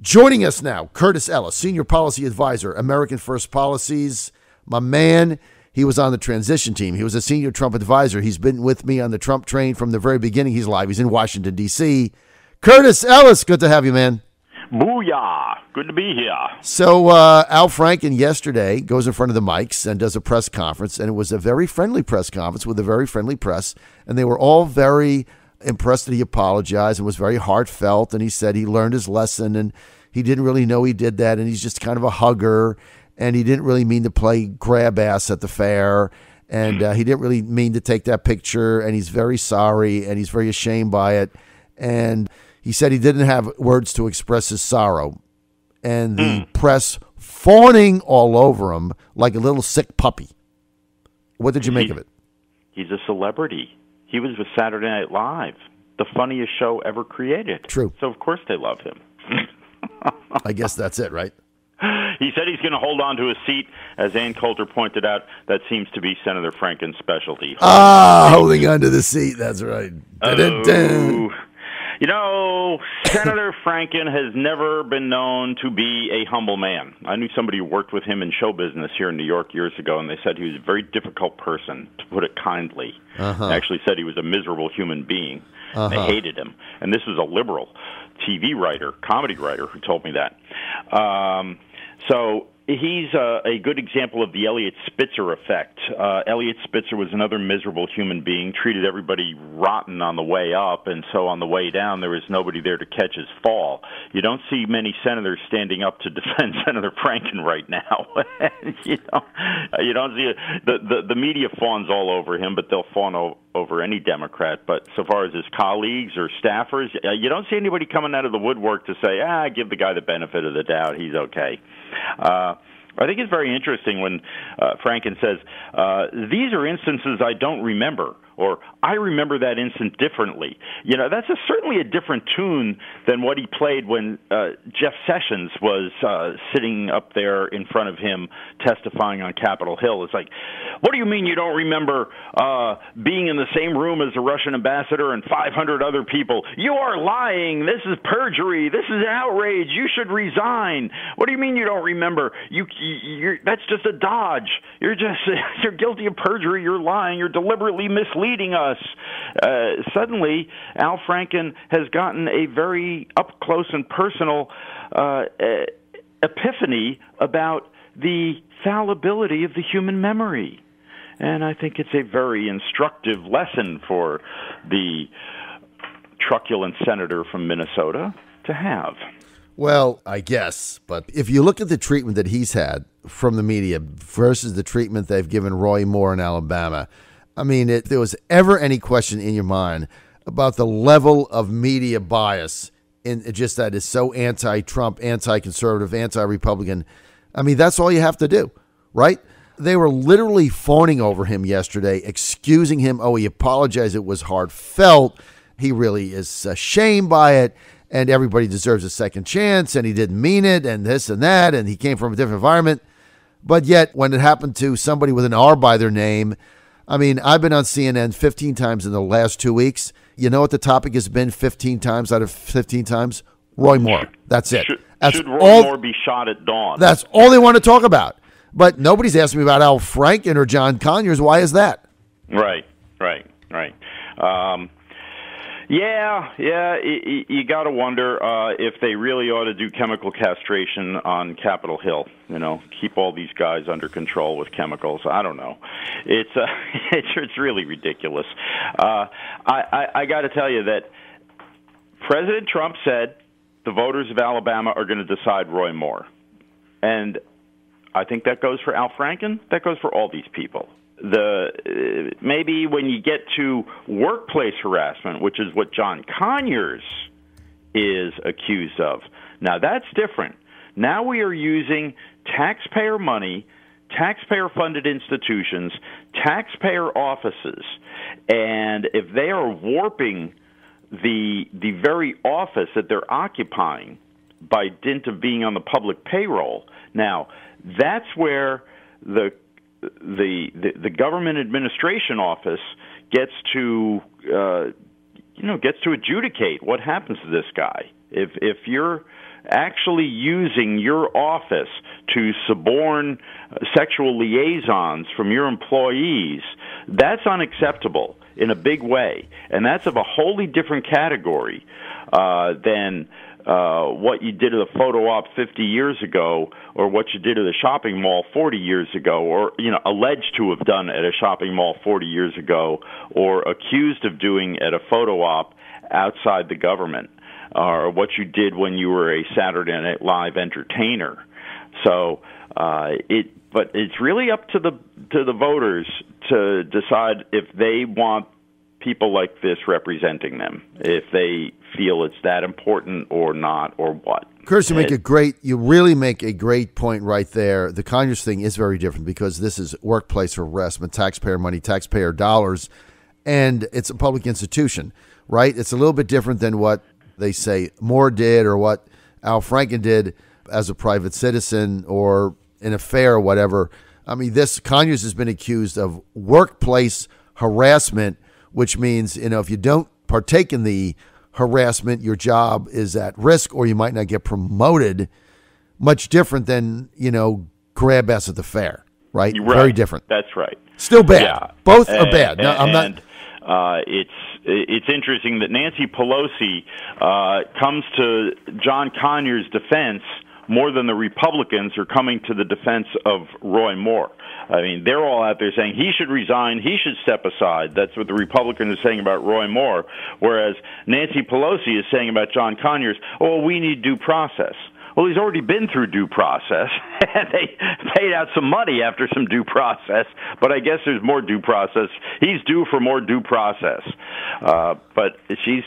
Joining us now, Curtis Ellis, Senior Policy Advisor, American First Policies. My man, he was on the transition team. He was a senior Trump advisor. He's been with me on the Trump train from the very beginning. He's live. He's in Washington, D.C. Curtis Ellis, good to have you, man. Booyah. Good to be here. So Al Franken yesterday goes in front of the mics and does a press conference, and it was a very friendly press conference with a very friendly press, and they were all very impressed that he apologized and was very heartfelt, and he said he learned his lesson, and he didn't really know he did that, and he's just kind of a hugger, and he didn't really mean to play grab ass at the fair, and he didn't really mean to take that picture, and he's very sorry, and he's very ashamed by it, and he said he didn't have words to express his sorrow, and the press fawning all over him like a little sick puppy. What did you make of it? He's a celebrity. He was with Saturday Night Live, the funniest show ever created. True. So, of course, they love him. I guess that's it, right? He said he's going to hold on to his seat. As Ann Coulter pointed out, that seems to be Senator Franken's specialty. Holding on to the seat. That's right. Oh. You know, Senator Franken has never been known to be a humble man. I knew somebody who worked with him in show business here in New York years ago, and they said he was a very difficult person, to put it kindly. They actually said he was a miserable human being. They hated him. And this was a liberal TV writer, comedy writer, who told me that. So he's a good example of the Elliot Spitzer effect. Elliot Spitzer was another miserable human being, treated everybody rotten on the way up, and so on the way down there was nobody there to catch his fall. You don't see many senators standing up to defend Senator Franken right now. you don't see it. The media fawns all over him, but they'll fawn over any Democrat. But so far as his colleagues or staffers, you don't see anybody coming out of the woodwork to say, give the guy the benefit of the doubt, he's okay. I think it's very interesting when Franken says, these are instances I don't remember, or I remember that instant differently. You know, that's certainly a different tune than what he played when Jeff Sessions was sitting up there in front of him testifying on Capitol Hill. It's like, what do you mean you don't remember being in the same room as the Russian ambassador and 500 other people? You are lying. This is perjury. This is outrage. You should resign. What do you mean you don't remember? That's just a dodge. You're guilty of perjury. You're lying. You're deliberately misleading us. Suddenly, Al Franken has gotten a very up close and personal epiphany about the fallibility of the human memory. And I think it's a very instructive lesson for the truculent senator from Minnesota to have. Well, I guess. But if you look at the treatment that he's had from the media versus the treatment they've given Roy Moore in Alabama, I mean, if there was ever any question in your mind about the level of media bias in just that is so anti-Trump, anti-conservative, anti-Republican, I mean, that's all you have to do, right? They were literally fawning over him yesterday, excusing him. Oh, he apologized. It was heartfelt. He really is ashamed by it. And everybody deserves a second chance, and he didn't mean it, and this and that, and he came from a different environment. But yet, when it happened to somebody with an R by their name, I mean, I've been on CNN 15 times in the last 2 weeks. You know what the topic has been 15 times out of 15 times? Roy Moore. That's it. Should Roy Moore be shot at dawn? That's all they want to talk about. But nobody's asking me about Al Franken or John Conyers. Why is that? Right. You got to wonder if they really ought to do chemical castration on Capitol Hill. You know, keep all these guys under control with chemicals. I don't know. It's really ridiculous. I got to tell you that President Trump said the voters of Alabama are going to decide Roy Moore, and I think that goes for Al Franken. That goes for all these people. Maybe when you get to workplace harassment, which is what John Conyers is accused of, now that's different. Now we are using taxpayer money, taxpayer-funded institutions, taxpayer offices, and if they are warping the very office that they're occupying by dint of being on the public payroll, now that's where the government administration office gets to adjudicate what happens to this guy. If you're actually using your office to suborn sexual liaisons from your employees, that's unacceptable in a big way. And that's of a wholly different category than what you did at a photo op 50 years ago, or what you did at a shopping mall 40 years ago, or alleged to have done at a shopping mall 40 years ago, or accused of doing at a photo op outside the government, or what you did when you were a Saturday Night Live entertainer. So but it's really up to the voters to decide if they want people like this representing them, if they feel it's that important or not, or what. Curtis, you really make a great point right there. The Conyers thing is very different because this is workplace harassment, taxpayer money, taxpayer dollars, and it's a public institution, right? It's a little bit different than what they say Moore did or what Al Franken did as a private citizen or an affair or whatever. I mean, this Conyers has been accused of workplace harassment, which means, if you don't partake in the harassment, your job is at risk or you might not get promoted. Much different than, grab ass at the fair, right? Very different. That's right. Still bad. Yeah. Both are bad. No, I'm not. It's interesting that Nancy Pelosi comes to John Conyers' defense more than the Republicans are coming to the defense of Roy Moore. I mean, they're all out there saying he should resign, he should step aside. That's what the Republicans are saying about Roy Moore, whereas Nancy Pelosi is saying about John Conyers, we need due process. Well, he's already been through due process, and they paid out some money after some due process, but I guess there's more due process. He's due for more due process. But she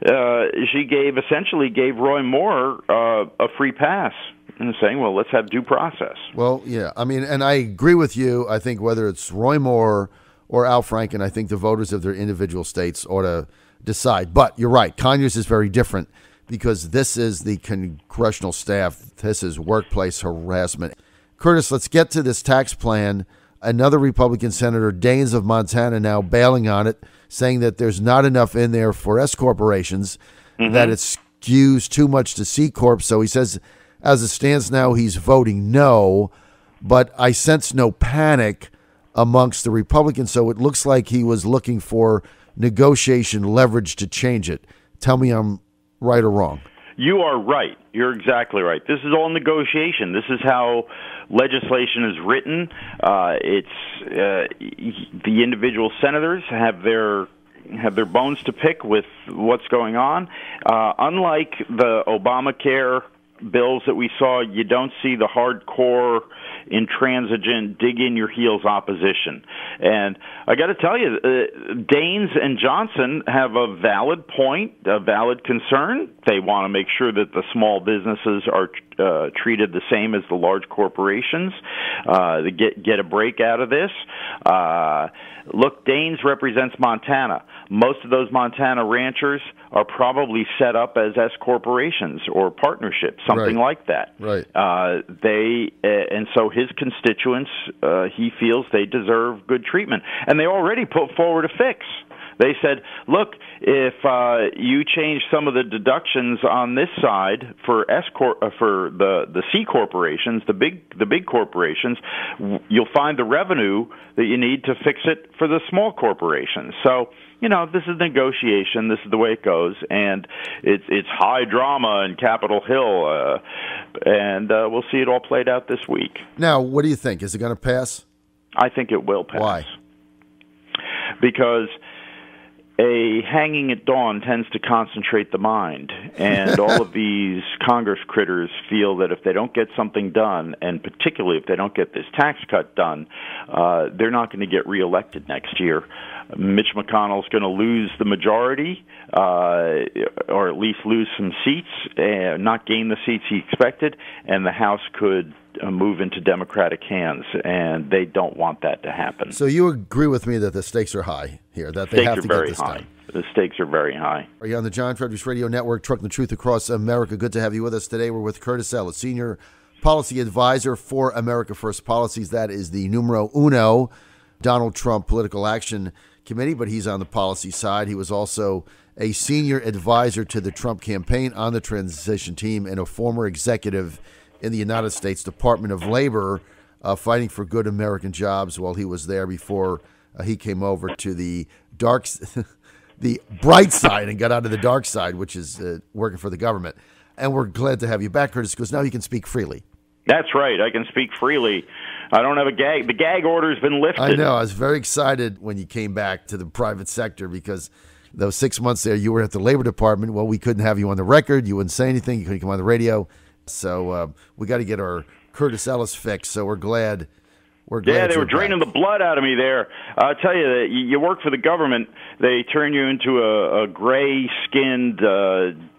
essentially gave Roy Moore a free pass and saying, well, let's have due process. Well, yeah, I mean, and I agree with you. I think whether it's Roy Moore or Al Franken, I think the voters of their individual states ought to decide. But you're right, Conyers is very different, because this is the congressional staff. This is workplace harassment. Curtis, let's get to this tax plan. Another Republican Senator, Daines of Montana, now bailing on it, saying that there's not enough in there for S corporations, that it skews too much to C corps. So he says, as it stands now, he's voting no, but I sense no panic amongst the Republicans. So it looks like he was looking for negotiation leverage to change it. Tell me I'm right or wrong? You are right. You're exactly right. This is all negotiation. This is how legislation is written. The individual senators have their bones to pick with what's going on. Unlike the Obamacare bills that we saw, you don't see the hardcore, intransigent, dig-in-your-heels opposition. And I got to tell you, Daines and Johnson have a valid point, a valid concern. They want to make sure that the small businesses are treated the same as the large corporations. They get a break out of this. Look, Daines represents Montana. Most of those Montana ranchers are probably set up as S corporations or partnerships, something like that. Right. And so his constituents, he feels they deserve good treatment, and they already put forward a fix. They said, look, if you change some of the deductions on this side for for the C corporations, the big corporations, you'll find the revenue that you need to fix it for the small corporations. So, this is negotiation. This is the way it goes, and it's high drama in Capitol Hill, and we'll see it all played out this week. Now, what do you think? Is it going to pass? I think it will pass. Why? Because a hanging at dawn tends to concentrate the mind, and all of these Congress critters feel that if they don't get something done, and particularly if they don't get this tax cut done, they're not going to get reelected next year. Mitch McConnell's going to lose the majority, or at least lose some seats, not gain the seats he expected, and the House could move into Democratic hands, and they don't want that to happen. So you agree with me that the stakes are high here, that they have to get this done? The stakes are very high. Are you on the John Fredericks Radio Network, Trucking the Truth Across America? Good to have you with us today. We're with Curtis Ellis, Senior Policy Advisor for America First Policies. That is the numero uno Donald Trump Political Action Committee, but he's on the policy side. He was also a senior advisor to the Trump campaign on the transition team and a former executive in the United States Department of Labor, fighting for good American jobs while he was there before he came over to the the bright side and got out of the dark side, which is working for the government. And we're glad to have you back, Curtis, because now you can speak freely. That's right. I can speak freely. I don't have a gag. The gag order's been lifted. I know. I was very excited when you came back to the private sector because those 6 months there, you were at the Labor Department. Well, we couldn't have you on the record. You wouldn't say anything. You couldn't come on the radio. So we got to get our Curtis Ellis fix. So we're glad. Yeah, they were draining the blood out of me there. I'll tell you that you work for the government, they turn you into a gray-skinned,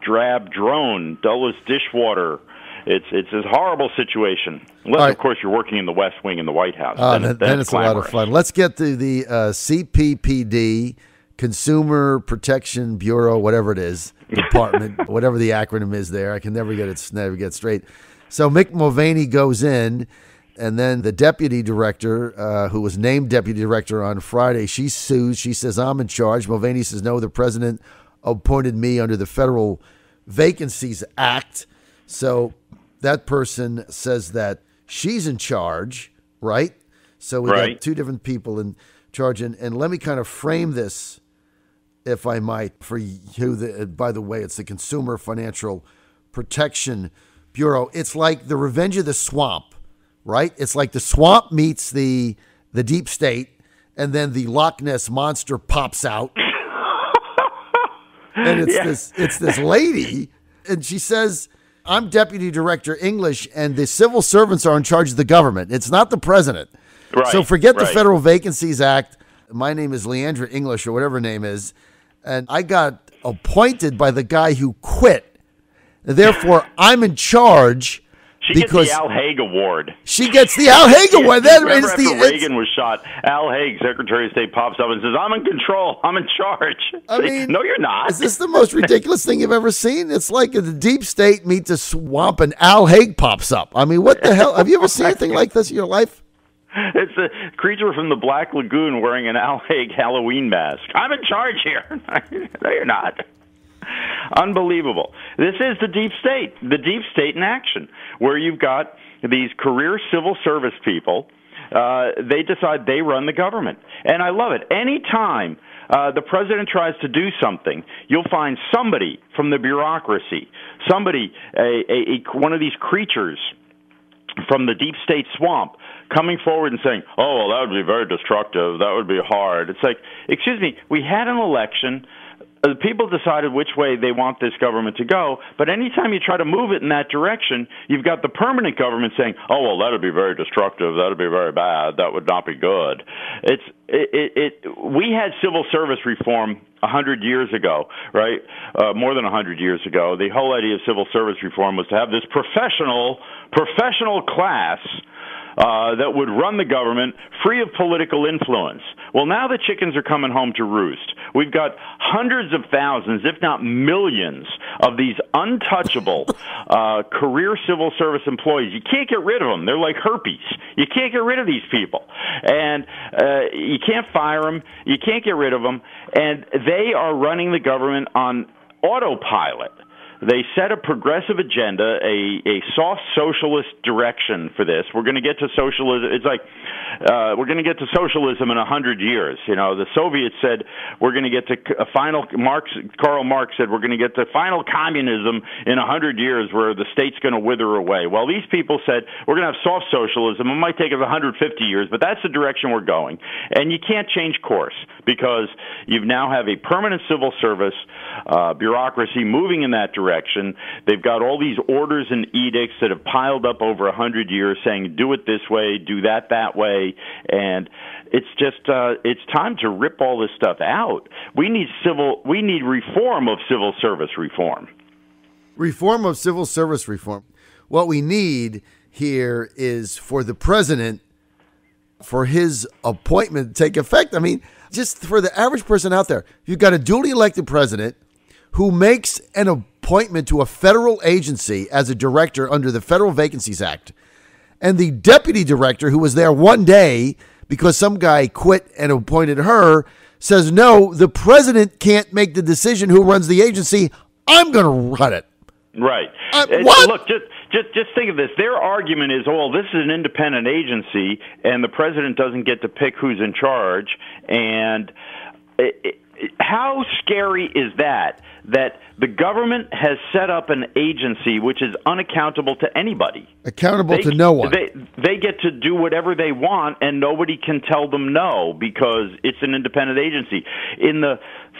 drab drone, dull as dishwater. It's a horrible situation. Unless, of course, you're working in the West Wing in the White House. Then it's glamorous. A lot of fun. Let's get to the CPPD, Consumer Protection Bureau, whatever it is, department, whatever the acronym is there. I can never get it straight. So Mick Mulvaney goes in, and then the deputy director, who was named deputy director on Friday, she sues. She says, I'm in charge. Mulvaney says, no, the president appointed me under the Federal Vacancies Act. So that person says that she's in charge, right? So we got two different people in charge. And let me kind of frame this, if I might, for you. By the way, it's the Consumer Financial Protection Bureau. It's like the Revenge of the Swamp, right? It's like the swamp meets the deep state, and then the Loch Ness Monster pops out. And it's this lady, and she says, I'm Deputy Director English, and the civil servants are in charge of the government. It's not the president. Right, so forget the Federal Vacancies Act. My name is Leandra English, or whatever her name is, and I got appointed by the guy who quit. Therefore, I'm in charge. She gets the Al Haig Award. She gets the Al Haig Award. After Reagan was shot, Al Haig, Secretary of State, pops up and says, I'm in control. I'm in charge. I mean, no, you're not. Is this the most ridiculous thing you've ever seen? It's like the deep state meets a swamp and Al Haig pops up. I mean, what the hell? Have you ever seen anything like this in your life? It's a creature from the Black Lagoon wearing an Al Haig Halloween mask. I'm in charge here. No, you're not. Unbelievable. This is the deep state in action, where you've got these career civil service people. They decide they run the government. And I love it. Anytime the president tries to do something, you'll find somebody from the bureaucracy, somebody, one of these creatures from the deep state swamp, coming forward and saying, oh, well, that would be very destructive. That would be hard. It's like, excuse me, we had an election. The people decided which way they want this government to go, but anytime you try to move it in that direction, you've got the permanent government saying, oh, well, that would be very destructive, that would be very bad, that would not be good. We had civil service reform 100 years ago, right? More than 100 years ago. The whole idea of civil service reform was to have this professional class that would run the government free of political influence. Well, now the chickens are coming home to roost. We've got hundreds of thousands, if not millions, of these untouchable career civil service employees. You can't get rid of them. They're like herpes. You can't get rid of these people. And you can't fire them. You can't get rid of them. And they are running the government on autopilot. They set a progressive agenda, a soft socialist direction for this. We're going to get to socialism. It's like we're going to get to socialism in 100 years. You know, the Soviets said we're going to get to a final. Karl Marx said we're going to get to final communism in 100 years, where the state's going to wither away. Well, these people said we're going to have soft socialism. It might take us 150 years, but that's the direction we're going. And you can't change course because you now have a permanent civil service bureaucracy moving in that direction. They've got all these orders and edicts that have piled up over 100 years saying, do it this way, do that way, and it's just it's time to rip all this stuff out. We need reform of civil service reform. Reform of civil service reform. What we need here is for the president, for his appointment to take effect. I mean, just for the average person out there, you've got a duly elected president who makes an appointment to a federal agency as a director under the Federal Vacancies Act, and the deputy director, who was there one day because some guy quit and appointed her, says, no, the president can't make the decision who runs the agency. I'm going to run it. Right. What? Look, just think of this. Their argument is, oh, this is an independent agency, and the president doesn't get to pick who's in charge. And how scary is that the government has set up an agency which is unaccountable to anybody? Accountable to no one. They get to do whatever they want, and nobody can tell them no because it's an independent agency. In the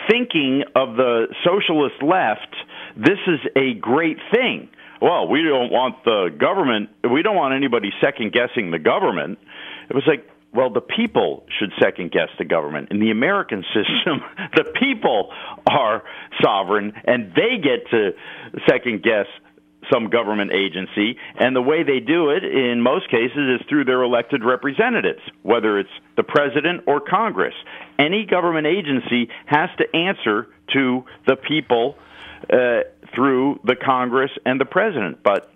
thinking of the socialist left, this is a great thing. Well, we don't want the government, we don't want anybody second-guessing the government. It was like, well, the people should second-guess the government. In the American system, the people are sovereign, and they get to second-guess some government agency, and the way they do it, in most cases, is through their elected representatives, whether it's the president or Congress. Any government agency has to answer to the people through the Congress and the president. But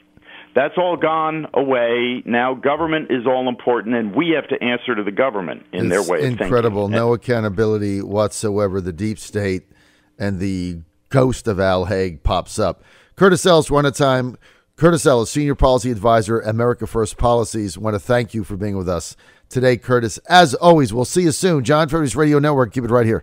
that's all gone away. Now government is all important, and we have to answer to the government in their way of thinking. Incredible. No accountability whatsoever. The deep state and the ghost of Al Haig pops up. Curtis Ellis, one at a time. Curtis Ellis, Senior Policy Advisor, America First Policies. Want to thank you for being with us today, Curtis. As always, we'll see you soon. John Fredericks Radio Network. Keep it right here.